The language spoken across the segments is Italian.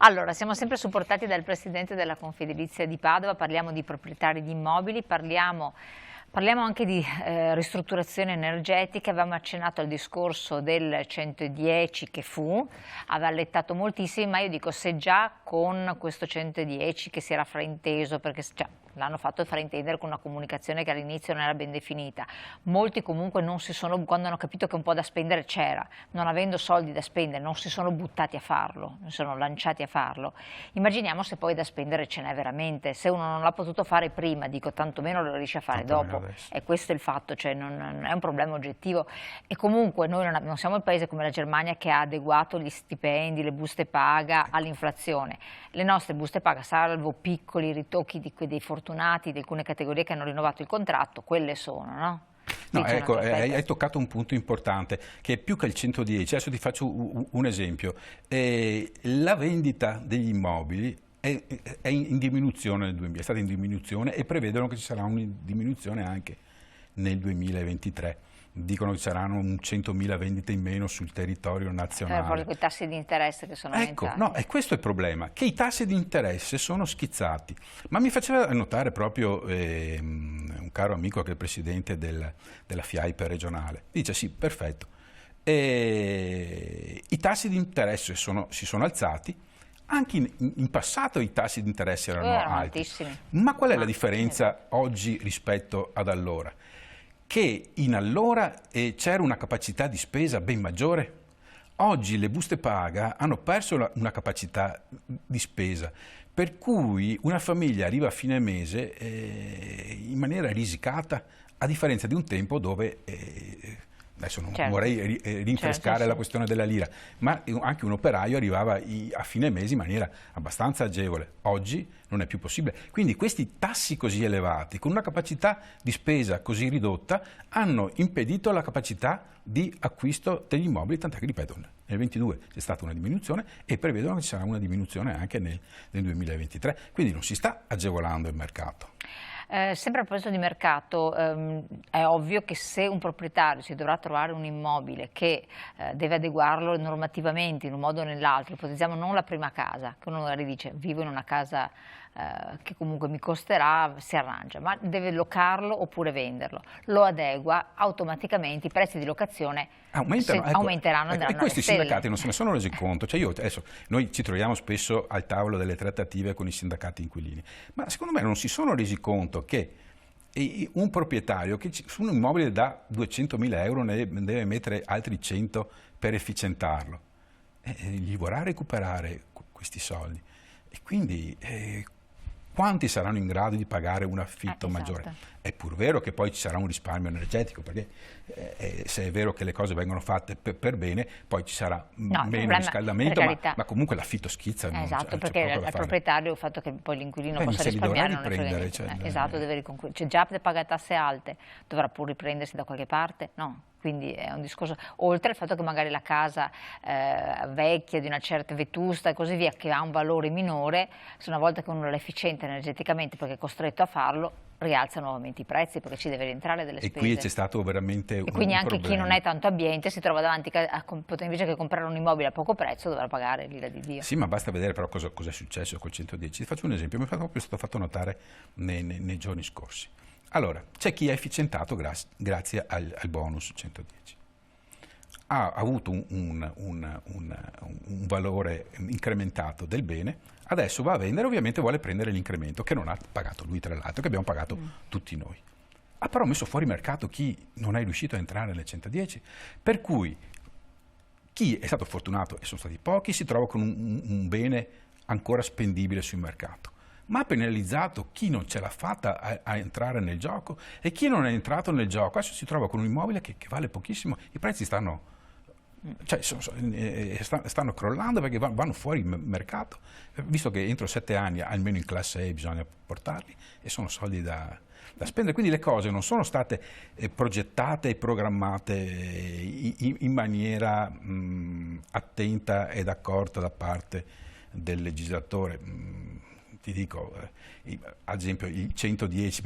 Allora, siamo sempre supportati dal Presidente della Confedilizia di Padova, parliamo di proprietari di immobili, parliamo anche di ristrutturazione energetica. Avevamo accennato al discorso del 110 che aveva allettato moltissimi, ma io dico, se già con questo 110 che si era frainteso, perché l'hanno fatto fraintendere con una comunicazione che all'inizio non era ben definita, molti comunque non si sono, quando hanno capito che un po' da spendere c'era, non avendo soldi da spendere, non si sono buttati a farlo, non sono lanciati a farlo. Immaginiamo se poi da spendere ce n'è veramente, se uno non l'ha potuto fare prima, dico tantomeno lo riesce a fare dopo. E questo è il fatto, cioè non è un problema oggettivo, e comunque noi non siamo il paese come la Germania che ha adeguato gli stipendi, le buste paga all'inflazione. Le nostre buste paga, salvo piccoli ritocchi dei fortunati di alcune categorie che hanno rinnovato il contratto, quelle sono, no? No, ecco, hai toccato un punto importante, che è più che il 110. Adesso ti faccio un esempio. La vendita degli immobili è in diminuzione nel 2000, è stata in diminuzione, e prevedono che ci sarà una diminuzione anche nel 2023. Dicono che saranno 100.000 vendite in meno sul territorio nazionale. Proprio con i tassi di interesse che sono aumentati. No, e questo è il problema, che i tassi di interesse sono schizzati. Ma mi faceva notare proprio un caro amico che è il presidente della FIAIP regionale. Dice sì, perfetto, i tassi di interesse si sono alzati. Anche in passato i tassi di interesse erano alti. Altissimi. Ma qual è la differenza oggi rispetto ad allora? Che in allora c'era una capacità di spesa ben maggiore. Oggi le buste paga hanno perso una capacità di spesa, per cui una famiglia arriva a fine mese in maniera risicata, a differenza di un tempo dove... Adesso non vorrei rinfrescare la questione della lira, ma anche un operaio arrivava a fine mese in maniera abbastanza agevole. Oggi non è più possibile. Quindi questi tassi così elevati, con una capacità di spesa così ridotta, hanno impedito la capacità di acquisto degli immobili, tant'è che, ripeto, nel 2022 c'è stata una diminuzione e prevedono che ci sarà una diminuzione anche nel 2023. Quindi non si sta agevolando il mercato. Sempre a proposito di mercato, è ovvio che se un proprietario si dovrà trovare un immobile che deve adeguarlo normativamente in un modo o nell'altro, ipotizziamo non la prima casa, che uno magari dice vivo in una casa che comunque mi costerà, si arrangia, ma deve locarlo oppure venderlo, lo adegua, automaticamente i prezzi di locazione aumenteranno, andranno e questi alle stelle. sindacati non se ne sono resi conto. Cioè noi ci troviamo spesso al tavolo delle trattative con i sindacati inquilini, ma secondo me non si sono resi conto che un proprietario che su un immobile da 200.000 euro ne deve mettere altri 100 per efficientarlo, gli vorrà recuperare questi soldi, e quindi quanti saranno in grado di pagare un affitto maggiore? È pur vero che poi ci sarà un risparmio energetico, perché se è vero che le cose vengono fatte per bene, poi ci sarà meno riscaldamento, ma comunque l'affitto schizza. Esatto, perché il proprietario, il fatto che poi l'inquilino possa risparmiare non è esatto, deve già paga tasse alte, dovrà pur riprendersi da qualche parte? No. Quindi è un discorso, oltre al fatto che magari la casa vecchia, di una certa vetusta e così via, che ha un valore minore, se una volta che uno è efficiente energeticamente perché è costretto a farlo, rialza nuovamente i prezzi perché ci deve rientrare delle spese. E qui c'è stato veramente un problema. E quindi anche chi non è tanto abbiente si trova davanti invece che comprare un immobile a poco prezzo dovrà pagare l'ira di Dio. Sì, ma basta vedere però cosa è successo col 110. Ti faccio un esempio, mi è stato fatto notare nei giorni scorsi. Allora, c'è chi ha efficientato grazie al bonus 110. Ha avuto un valore incrementato del bene, adesso va a vendere, ovviamente vuole prendere l'incremento che non ha pagato lui, tra l'altro, che abbiamo pagato tutti noi. Ha però messo fuori mercato chi non è riuscito a entrare nel 110, per cui chi è stato fortunato, e sono stati pochi, si trova con un bene ancora spendibile sul mercato. Ma ha penalizzato chi non ce l'ha fatta a entrare nel gioco, e chi non è entrato nel gioco adesso si trova con un immobile che vale pochissimo. I prezzi stanno crollando perché vanno fuori mercato, visto che entro 7 anni, almeno in classe E, bisogna portarli, e sono soldi da spendere. Quindi le cose non sono state progettate e programmate in maniera attenta ed accorta da parte del legislatore. Ti dico, ad esempio il 110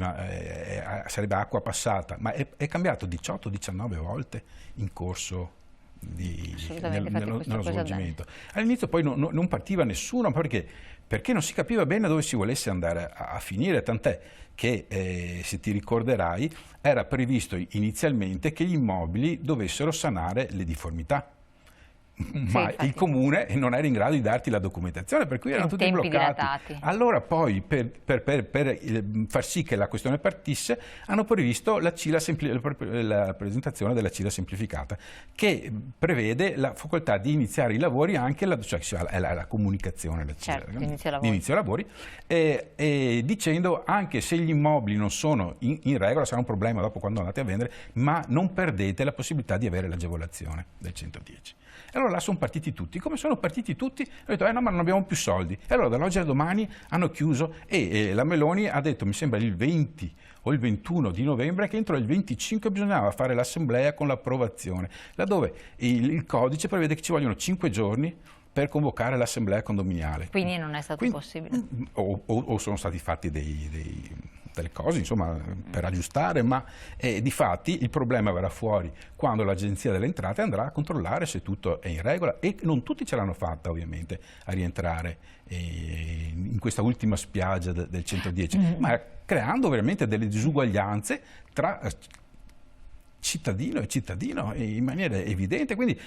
sarebbe acqua passata, ma è cambiato 18-19 volte in corso nello svolgimento. All'inizio poi non partiva nessuno perché non si capiva bene dove si volesse andare a finire, tant'è che, se ti ricorderai, era previsto inizialmente che gli immobili dovessero sanare le difformità. Ma il comune non era in grado di darti la documentazione, per cui erano tutti bloccati. Dilatati. Allora poi, per far sì che la questione partisse, hanno previsto la presentazione della CILA semplificata, che prevede la facoltà di iniziare i lavori anche, cioè la comunicazione, la CILA, certo, di inizio lavori, dicendo anche se gli immobili non sono in regola, sarà un problema dopo quando andate a vendere, ma non perdete la possibilità di avere l'agevolazione del 110. E allora là sono partiti tutti. Come sono partiti tutti? Hanno detto, no, ma non abbiamo più soldi. E allora dall'oggi al domani hanno chiuso e la Meloni ha detto, mi sembra il 20 o il 21 di novembre, che entro il 25 bisognava fare l'assemblea con l'approvazione, laddove il codice prevede che ci vogliono 5 giorni per convocare l'assemblea condominiale. Quindi non è stato possibile? O sono stati fatti delle cose, insomma, per aggiustare, ma difatti il problema verrà fuori quando l'Agenzia delle Entrate andrà a controllare se tutto è in regola, e non tutti ce l'hanno fatta ovviamente a rientrare in questa ultima spiaggia del 110, ma creando veramente delle disuguaglianze tra cittadino e cittadino in maniera evidente, quindi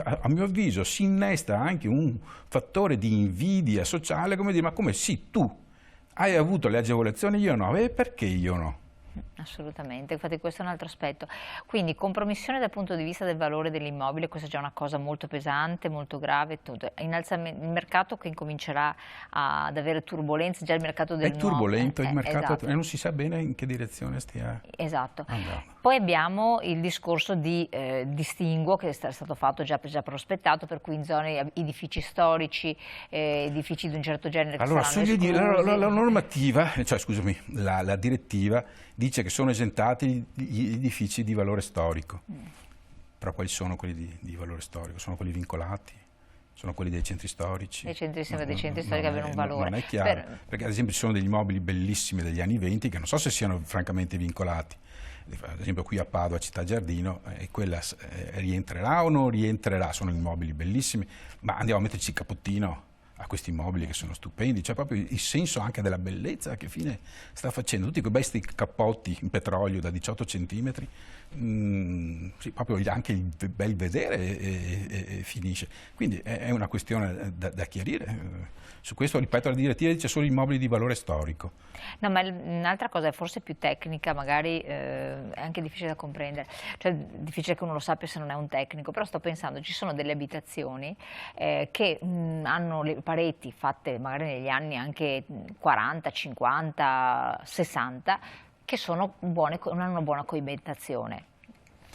a mio avviso si innesta anche un fattore di invidia sociale, come dire, ma come sì, tu hai avuto le agevolazioni, io no, e perché io no? Assolutamente, infatti questo è un altro aspetto. Quindi compromissione dal punto di vista del valore dell'immobile, questa è già una cosa molto pesante, molto grave, il mercato che incomincerà ad avere turbolenze, già il mercato del nuovo. È turbolento il mercato, esatto. E non si sa bene in che direzione stia andando. Poi abbiamo il discorso di distinguo che è stato fatto già prospettato, per cui in zone edifici storici, edifici di un certo genere. Allora, la normativa, cioè scusami, la direttiva dice che sono esentati gli edifici di valore storico. Però quali sono quelli di valore storico? Sono quelli vincolati? Sono quelli dei centri storici? Dei centri storici avevano un valore. Non è chiaro, perché ad esempio ci sono degli immobili bellissimi degli anni 20 che non so se siano francamente vincolati. Ad esempio qui a Padova, Città Giardino, quella rientrerà o non rientrerà? Sono immobili bellissimi, ma andiamo a metterci il capottino a questi immobili che sono stupendi, cioè proprio il senso anche della bellezza che fine sta facendo, tutti quei bei cappotti in petrolio da 18 centimetri, sì, proprio anche il bel vedere e finisce. Quindi è una questione da chiarire. Su questo, ripeto, la direttiva dice solo immobili di valore storico. No, ma un'altra cosa è forse più tecnica, magari è anche difficile da comprendere, cioè difficile che uno lo sappia se non è un tecnico, però sto pensando, ci sono delle abitazioni che hanno le pareti fatte magari negli anni anche 40, 50, 60, che sono buone, non hanno una buona coibentazione.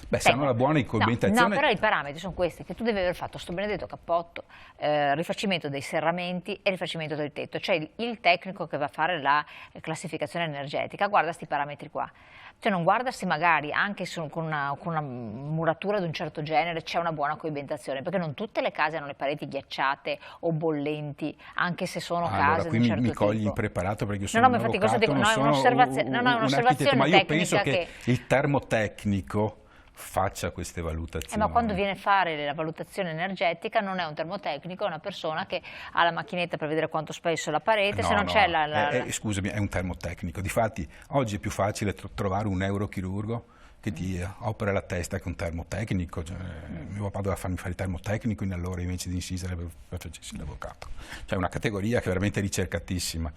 Beh, se hanno una buona coibentazione... No, però i parametri sono questi, che tu devi aver fatto sto benedetto cappotto, rifacimento dei serramenti e rifacimento del tetto, cioè il tecnico che va a fare la classificazione energetica guarda questi parametri qua. Cioè non guarda se magari anche con una muratura di un certo genere c'è una buona coibentazione, perché non tutte le case hanno le pareti ghiacciate o bollenti, anche se sono case di un certo tipo. Mi cogli impreparato, perché io sono un avvocato, non sono un'osservazione ma io tecnica, penso che il termotecnico faccia queste valutazioni. Ma quando viene a fare la valutazione energetica non è un termotecnico, è una persona che ha la macchinetta per vedere quanto spesso è la parete, se non c'è scusami, è un termotecnico. Difatti oggi è più facile trovare un neurochirurgo che ti opera la testa che un termotecnico. Mio papà doveva farmi fare il termotecnico in allora, invece di insistere per facessi l'avvocato. Cioè una categoria che è veramente ricercatissima.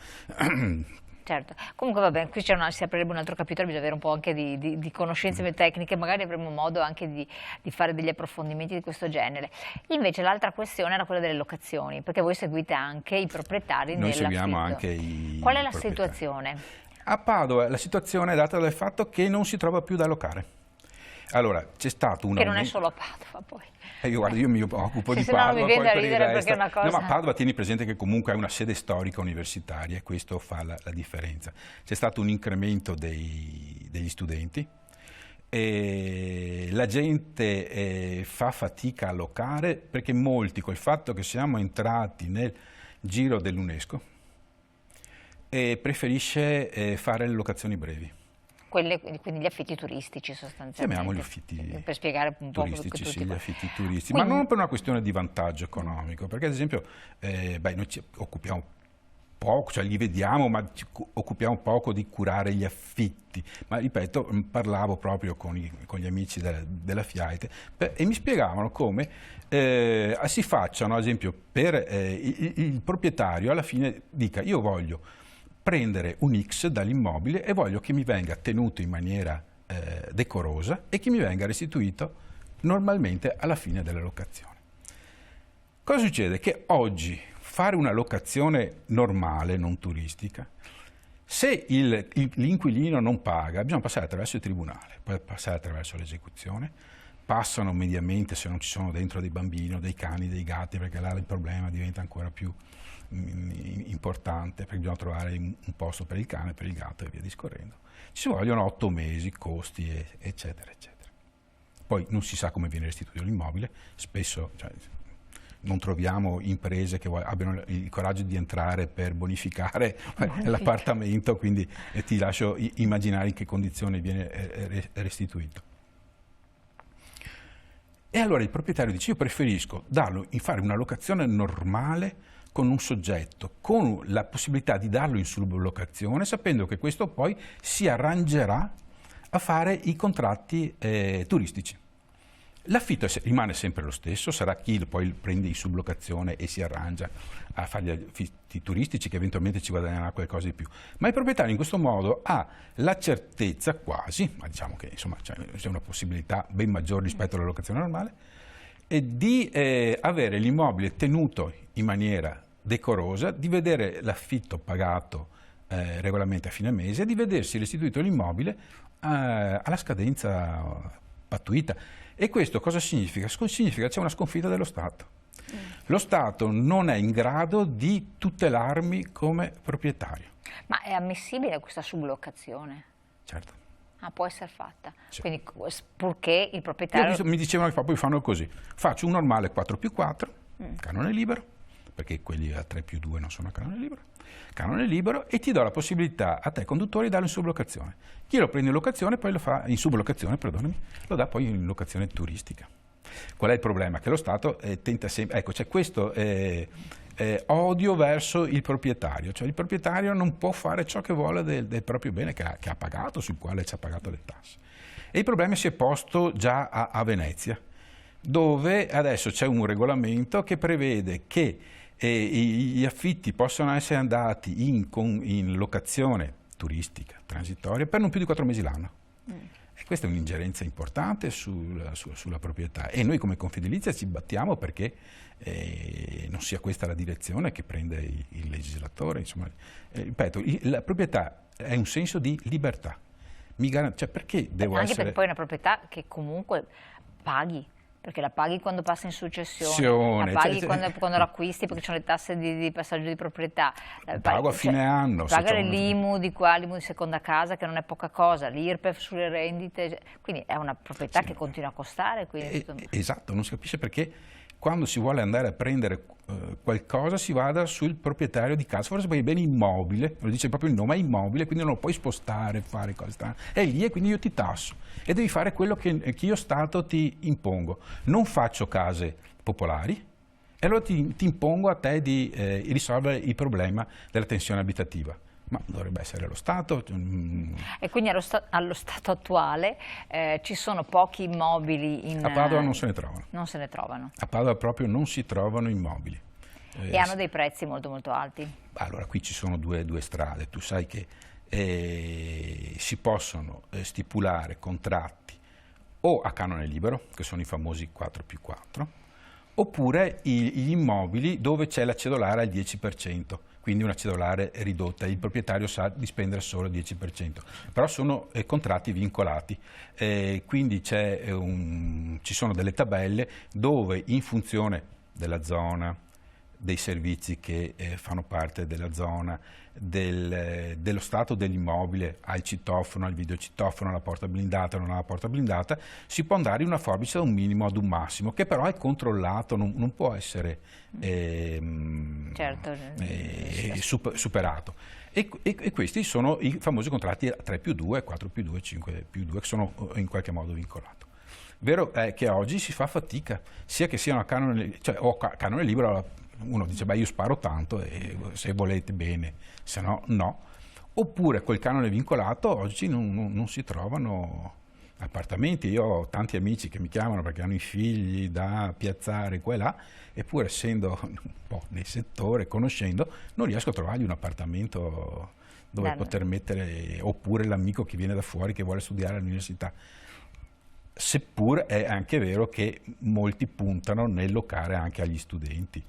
Certo, comunque va bene, qui si aprirebbe un altro capitolo, bisogna avere un po' anche di conoscenze tecniche, magari avremo modo anche di fare degli approfondimenti di questo genere. Invece l'altra questione era quella delle locazioni, perché voi seguite anche i proprietari nell'affitto. Noi seguiamo anche i Qual è la situazione? A Padova la situazione è data dal fatto che non si trova più da locare. Allora, c'è stato un Che non è solo a Padova poi. Io mi occupo di No, Padova, mi viene da ridere perché è una cosa... No, ma Padova tieni presente che comunque è una sede storica universitaria e questo fa la differenza. C'è stato un incremento degli studenti e la gente fa fatica a locare perché molti, col fatto che siamo entrati nel giro dell'UNESCO, preferisce fare le locazioni brevi. quindi gli affitti turistici sostanzialmente. Chiamiamoli affitti per spiegare un po' turistici, sì, gli affitti turistici, quindi, ma non per una questione di vantaggio economico, perché ad esempio noi ci occupiamo poco, cioè li vediamo, ma ci occupiamo poco di curare gli affitti. Ma ripeto, parlavo proprio con gli amici della FIAIT e mi spiegavano come si facciano, ad esempio, per il proprietario alla fine dica: io voglio prendere un X dall'immobile e voglio che mi venga tenuto in maniera decorosa e che mi venga restituito normalmente alla fine della locazione. Cosa succede? Che oggi fare una locazione normale, non turistica, se l'inquilino non paga, bisogna passare attraverso il tribunale, poi passare attraverso l'esecuzione, passano mediamente, se non ci sono dentro dei bambini, dei cani, dei gatti, perché là il problema diventa ancora più importante, perché bisogna trovare un posto per il cane, per il gatto e via discorrendo. Ci vogliono 8 mesi, costi, eccetera, eccetera. Poi non si sa come viene restituito l'immobile, spesso non troviamo imprese che abbiano il coraggio di entrare per bonificare l'appartamento, quindi ti lascio immaginare in che condizioni viene restituito. E allora il proprietario dice: io preferisco fare una locazione normale con un soggetto, con la possibilità di darlo in sublocazione, sapendo che questo poi si arrangerà a fare i contratti turistici. L'affitto rimane sempre lo stesso, sarà chi poi prende in sublocazione e si arrangia a fare gli affitti turistici, che eventualmente ci guadagnerà qualcosa di più. Ma il proprietario in questo modo ha la certezza quasi, ma diciamo che insomma c'è una possibilità ben maggiore rispetto alla locazione normale, di avere l'immobile tenuto in maniera decorosa, di vedere l'affitto pagato regolarmente a fine mese e di vedersi restituito l'immobile alla scadenza pattuita. E questo cosa significa? Significa che c'è una sconfitta dello Stato. Lo Stato non è in grado di tutelarmi come proprietario. Ma è ammissibile questa sublocazione? Certo. Ah, può essere fatta. Sì. Quindi purché il proprietario... Mi dicevano che poi fanno così: faccio un normale 4+4, canone libero, perché quelli a 3+2 non sono a canone libero, e ti do la possibilità a te conduttore di darlo in sublocazione. Chi lo prende in locazione poi lo fa in sublocazione, perdonami, lo dà poi in locazione turistica. Qual è il problema? Che lo Stato tenta sempre, ecco, c'è questo odio verso il proprietario, cioè il proprietario non può fare ciò che vuole del proprio bene che ha pagato, sul quale ci ha pagato le tasse. E il problema si è posto già a Venezia, dove adesso c'è un regolamento che prevede che gli affitti possono essere andati in locazione turistica, transitoria, per non più di 4 mesi l'anno. E questa è un'ingerenza importante sulla proprietà, e noi come Confedilizia ci battiamo perché non sia questa la direzione che prende il legislatore. Insomma, ripeto, la proprietà è un senso di libertà. Cioè, perché devo anche essere... perché poi è una proprietà che comunque paghi. Perché la paghi quando passa in successione, la paghi quando l'acquisti, perché ci sono le tasse di passaggio di proprietà. Pago a fine anno. Pagare l'IMU di l'IMU di seconda casa, che non è poca cosa, l'IRPEF sulle rendite, quindi è una proprietà che continua a costare. Esatto, non si capisce perché quando si vuole andare a prendere qualcosa si vada sul proprietario di casa, forse per il bene immobile, lo dice proprio il nome, è immobile, quindi non lo puoi spostare, fare cose strane, è lì e quindi io ti tasso e devi fare quello che io Stato ti impongo. Non faccio case popolari e allora ti impongo a te di risolvere il problema della tensione abitativa. Ma dovrebbe essere lo Stato. E quindi allo stato attuale ci sono pochi immobili in... A Padova non se ne trovano. Non se ne trovano. A Padova proprio non si trovano immobili. E hanno dei prezzi molto molto alti. Allora, qui ci sono due strade. Tu sai che si possono stipulare contratti o a canone libero, che sono i famosi 4+4, oppure gli immobili dove c'è la cedolare al 10%. Quindi una cedolare ridotta, il proprietario sa di spendere solo il 10%, però sono contratti vincolati, quindi ci sono delle tabelle dove in funzione della zona, dei servizi che fanno parte della zona dello stato dell'immobile, ha il citofono, ha il videocitofono, ha la porta blindata, non ha la porta blindata, si può andare in una forbice da un minimo ad un massimo, che però è controllato, non può essere superato. E questi sono i famosi contratti 3+2, 4+2, 5+2, che sono in qualche modo vincolati. Vero è che oggi si fa fatica, sia che siano a canone, cioè, o a canone libero, uno dice beh io sparo tanto e se volete bene, se no no, oppure col canone vincolato oggi non si trovano appartamenti. Io ho tanti amici che mi chiamano perché hanno i figli da piazzare qua e là, eppure essendo un po' nel settore, conoscendo, non riesco a trovargli un appartamento dove poter mettere, oppure l'amico che viene da fuori che vuole studiare all'università. Seppur è anche vero che molti puntano nel locare anche agli studenti,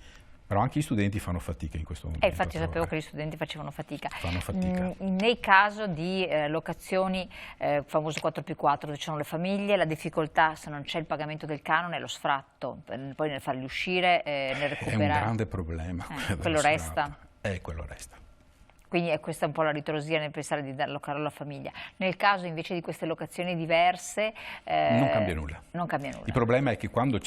però anche gli studenti fanno fatica in questo momento. Infatti sapevo che gli studenti facevano fatica. Fatica. Nel caso di locazioni, famoso 4+4, dove ci sono le famiglie, la difficoltà, se non c'è il pagamento del canone, è lo sfratto, poi nel farli uscire, nel recuperare. È un grande problema. Quello resta? Quello resta. Quindi questa è un po' la ritrosia nel pensare di allocare alla famiglia. Nel caso invece di queste locazioni diverse non cambia nulla. Non cambia nulla. Il problema è che quando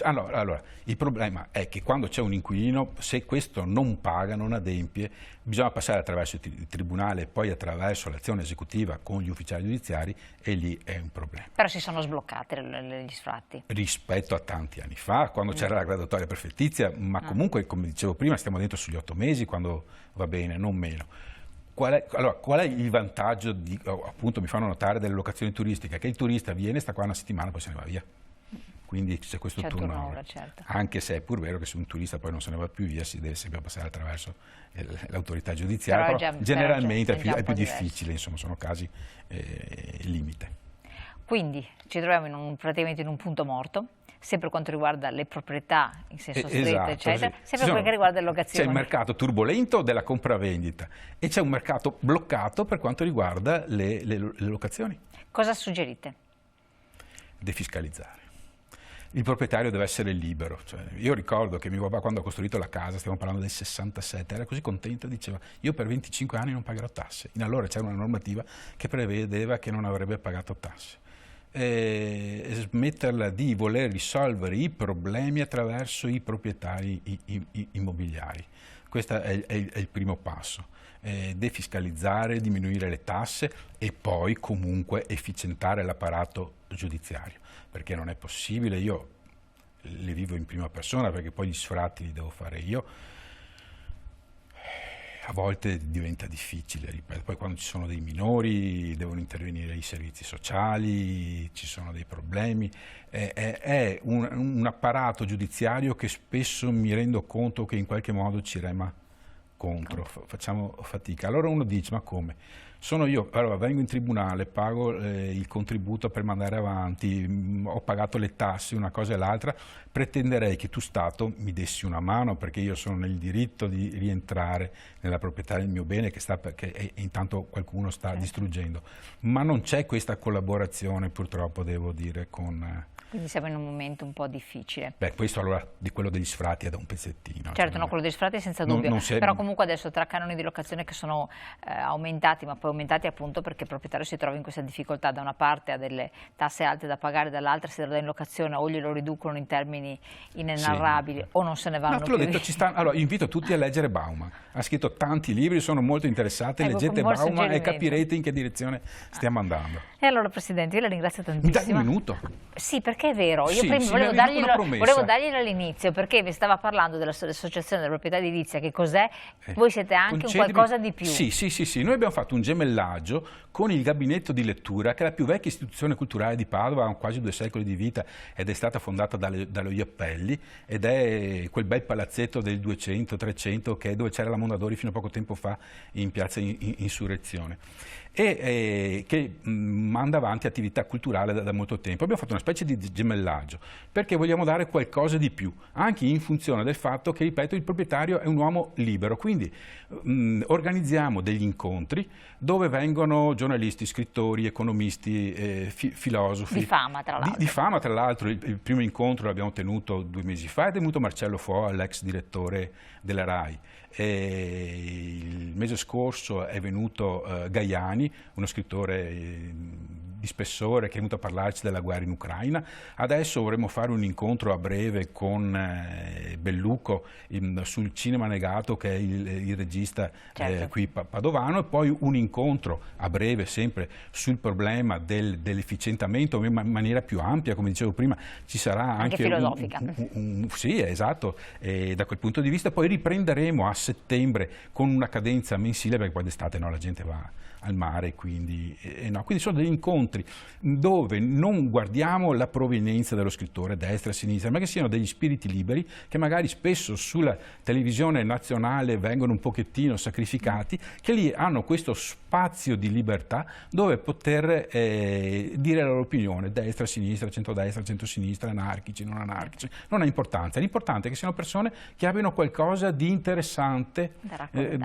c'è un inquilino, se questo non paga, non adempie, bisogna passare attraverso il tribunale e poi attraverso l'azione esecutiva con gli ufficiali giudiziari, e lì è un problema. Però si sono sbloccati gli sfratti. Rispetto a tanti anni fa, quando c'era la graduatoria prefettizia, ma comunque, come dicevo prima, stiamo dentro sugli 8 mesi, quando va bene, non meno. Qual è il vantaggio di, appunto mi fanno notare, delle locazioni turistiche? Che il turista viene, sta qua una settimana, poi se ne va via. Quindi c'è questo turnover. Certo. Anche se è pur vero che se un turista poi non se ne va più via, si deve sempre passare attraverso l'autorità giudiziaria, però generalmente è più difficile, insomma, sono casi limite. Quindi ci troviamo praticamente in un punto morto, sempre per quanto riguarda le proprietà in senso stretto, eccetera, sempre per quanto riguarda le locazioni. C'è il mercato turbolento della compravendita e c'è un mercato bloccato per quanto riguarda le locazioni. Cosa suggerite? Defiscalizzare. Il proprietario deve essere libero. Cioè, io ricordo che mio papà, quando ha costruito la casa, stiamo parlando del 67, era così contento, diceva io per 25 anni non pagherò tasse. In allora c'era una normativa che prevedeva che non avrebbe pagato tasse. Smetterla di voler risolvere i problemi attraverso i proprietari immobiliari. Questo è il primo passo. Defiscalizzare, diminuire le tasse e poi comunque efficientare l'apparato giudiziario, perché non è possibile, io le vivo in prima persona perché poi gli sfratti li devo fare io. A volte diventa difficile, ripeto, poi quando ci sono dei minori devono intervenire i servizi sociali, ci sono dei problemi, è un apparato giudiziario che spesso mi rendo conto che in qualche modo ci rema contro, facciamo fatica. Allora uno dice, ma come? Sono io, allora vengo in tribunale, pago il contributo per mandare avanti, ho pagato le tasse, una cosa e l'altra, pretenderei che tu Stato mi dessi una mano perché io sono nel diritto di rientrare nella proprietà del mio bene che intanto qualcuno sta distruggendo. Ma non c'è questa collaborazione, purtroppo devo dire, con... Quindi siamo in un momento un po' difficile. Beh, questo allora di quello degli sfratti è da un pezzettino. Certo, cioè, no, quello degli sfratti senza dubbio, però comunque adesso tra canoni di locazione che sono aumentati, ma poi aumentati appunto perché il proprietario si trova in questa difficoltà, da una parte ha delle tasse alte da pagare, dall'altra se lo dà in locazione o glielo riducono in termini inenarrabili o non se ne vanno più. Detto, allora invito tutti a leggere Bauman, ha scritto tanti libri, sono molto interessanti, leggete Bauman e capirete in che direzione stiamo andando. E allora Presidente, io la ringrazio tantissimo. Mi dai un minuto? Sì, perché è vero, io prima volevo darglielo all'inizio, perché vi stava parlando dell'associazione della proprietà edilizia, che cos'è? Voi siete anche un qualcosa di più. Sì, noi abbiamo fatto un gemellaggio con il gabinetto di lettura, che è la più vecchia istituzione culturale di Padova, ha quasi 2 secoli di vita ed è stata fondata dallo Iappelli, ed è quel bel palazzetto del 200-300 che è dove c'era la Mondadori fino a poco tempo fa in piazza Insurrezione, e che manda avanti attività culturale da molto tempo. Abbiamo fatto una specie di gemellaggio perché vogliamo dare qualcosa di più, anche in funzione del fatto che, ripeto, il proprietario è un uomo libero, quindi organizziamo degli incontri dove vengono giornalisti, scrittori, economisti, filosofi. Di fama, tra l'altro. Di fama, tra l'altro. Il primo incontro l'abbiamo tenuto 2 mesi fa ed è venuto Marcello Foa, l'ex direttore della RAI. Il mese scorso è venuto Gaiani, uno scrittore di spessore che è venuto a parlarci della guerra in Ucraina. Adesso vorremmo fare un incontro a breve con Bellucco sul Cinema Negato, che è il regista qui padovano, e poi un incontro a breve sempre sul problema dell'efficientamento in maniera più ampia, come dicevo prima. Ci sarà anche filosofica. Sì, esatto, da quel punto di vista. Poi riprenderemo a settembre con una cadenza mensile, perché poi d'estate la gente va al mare, quindi sono degli incontri dove non guardiamo la provenienza dello scrittore, destra e sinistra, ma che siano degli spiriti liberi che magari spesso sulla televisione nazionale vengono un pochettino sacrificati, che lì hanno questo spazio di libertà dove poter dire la loro opinione, destra, sinistra, centrodestra, centrosinistra, anarchici, non anarchici, non ha importanza. L'importante è che siano persone che abbiano qualcosa di interessante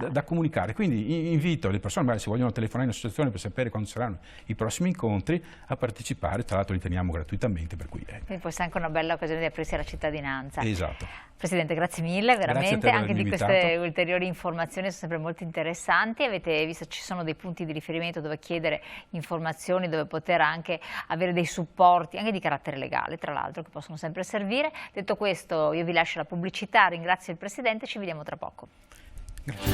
da comunicare. Quindi invito le persone, magari se vogliono telefonare in associazione per sapere quando saranno i prossimi incontri, a partecipare. Tra l'altro li teniamo gratuitamente, per cui quindi può essere anche una bella occasione di aprirsi alla cittadinanza. Esatto. Presidente, grazie mille, veramente, anche di queste invitato. ulteriori informazioni, sono sempre molto interessanti. Avete visto, ci sono dei punti di riferimento dove chiedere informazioni, dove poter anche avere dei supporti, anche di carattere legale, tra l'altro, che possono sempre servire. Detto questo, io vi lascio la pubblicità, ringrazio il Presidente, ci vediamo tra poco. Grazie.